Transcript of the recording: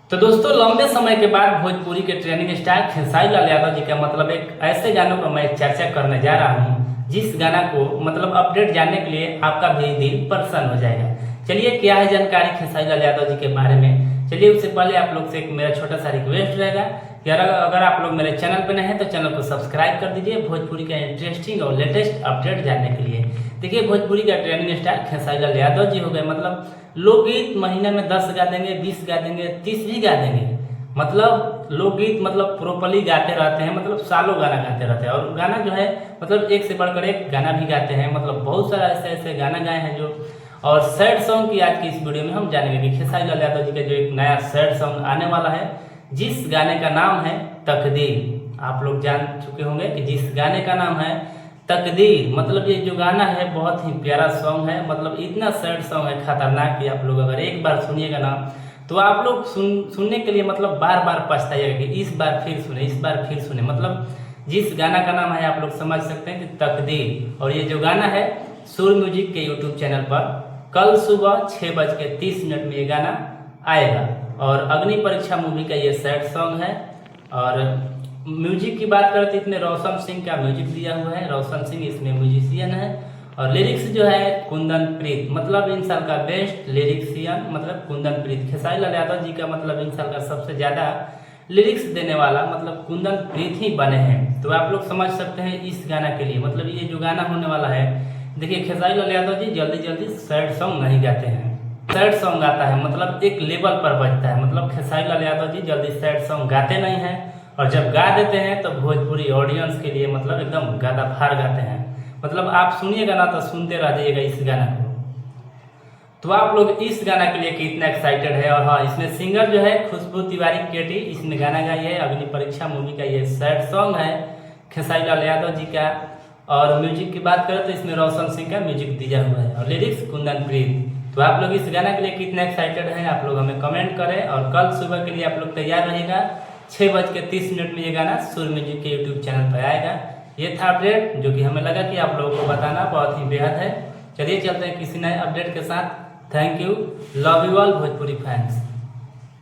तो दोस्तों लंबे समय के बाद भोजपुरी के ट्रेंडिंग स्टार खेसारी लाल यादव जी का मतलब एक ऐसे गानों पर मैं चर्चा करने जा रहा हूँ जिस गाना को मतलब अपडेट जानने के लिए आपका भी दिल प्रसन्न हो जाएगा। चलिए क्या है जानकारी खेसारी लाल यादव जी के बारे में। चलिए उससे पहले आप लोग से एक मेरा छोटा सा रिक्वेस्ट रहेगा कि अगर आप लोग मेरे चैनल पर नए हैं तो चैनल को सब्सक्राइब कर दीजिए भोजपुरी का इंटरेस्टिंग और लेटेस्ट अपडेट जानने के लिए। देखिए भोजपुरी का ट्रेंडिंग स्टार खेसारी लाल यादव जी हो गए मतलब लोकगीत महीने में 10 गा देंगे, 20 गा देंगे, 30 भी गा देंगे। मतलब लोकगीत मतलब प्रॉपर्ली गाते रहते हैं, मतलब सालों गाना गाते रहते हैं और गाना जो है मतलब एक से बढ़कर एक गाना भी गाते हैं। मतलब बहुत सारा ऐसे ऐसे गाना गाए हैं जो। और सैड सॉन्ग की आज की इस वीडियो में हम जानेंगे कि खेसारी लाल यादव जी का जो एक नया सैड सॉन्ग आने वाला है जिस गाने का नाम है तकदीर। आप लोग जान चुके होंगे कि जिस गाने का नाम है तकदीर। मतलब ये जो गाना है बहुत ही प्यारा सॉन्ग है, मतलब इतना सैड सॉन्ग है खतरनाक कि आप लोग अगर एक बार सुनिएगा ना तो आप लोग सुनने के लिए मतलब बार बार पछताइएगा कि इस बार फिर सुने, इस बार फिर सुने। मतलब जिस गाना का नाम है आप लोग समझ सकते हैं कि तकदीर। और ये जो गाना है सुर म्यूजिक के यूट्यूब चैनल पर कल सुबह 6:30 में ये गाना आएगा। और अग्नि परीक्षा मूवी का ये सैड सॉन्ग है। और म्यूजिक की बात करें तो इसमें रोशन सिंह का म्यूजिक दिया हुआ है, रोशन सिंह इसमें म्यूजिशियन है। और लिरिक्स जो है कुंदन प्रीत, मतलब इन साल का बेस्ट लिरिक्सियन मतलब कुंदन प्रीत। खेसारी लाल यादव जी का मतलब इन साल का सबसे ज़्यादा लिरिक्स देने वाला मतलब कुंदन प्रीत ही बने हैं। तो आप लोग समझ सकते हैं इस गाना के लिए मतलब ये जो गाना होने वाला है। देखिए खेसारी लाल यादव जी जल्दी जल्दी सैड सॉन्ग नहीं गाते हैं, सैड सॉन्ग आता है मतलब एक लेवल पर बजता है। मतलब खेसारी लाल यादव जी जल्दी सैड सॉन्ग गाते नहीं हैं और जब गा देते हैं तो भोजपुरी ऑडियंस के लिए मतलब एकदम गादा फाड़ गाते हैं। मतलब आप सुनिएगा ना तो सुनते रह जाइएगा इस गाना को। तो आप लोग इस गाना के लिए कितना एक्साइटेड है। और हाँ, इसमें सिंगर जो है खुशबू तिवारी केटी इसने गाना गाई है। अग्नि परीक्षा मूवी का ये सैड सॉन्ग है खेसारी लाल यादव जी का। और म्यूजिक की बात करें तो इसमें रोशन सिंह का म्यूजिक दिया हुआ है और लिरिक्स कुंदन प्रीत। तो आप लोग इस गाना के लिए कितना एक्साइटेड हैं आप लोग हमें कमेंट करें। और कल सुबह के लिए आप लोग तैयार रहिएगा, 6:30 में ये गाना सुर म्यूजिक के यूट्यूब चैनल पर आएगा। ये था अपडेट जो कि हमें लगा कि आप लोगों को बताना बहुत ही बेहद है। चलिए चलते हैं किसी नए अपडेट के साथ। Thank you, love you all Bhojpuri fans.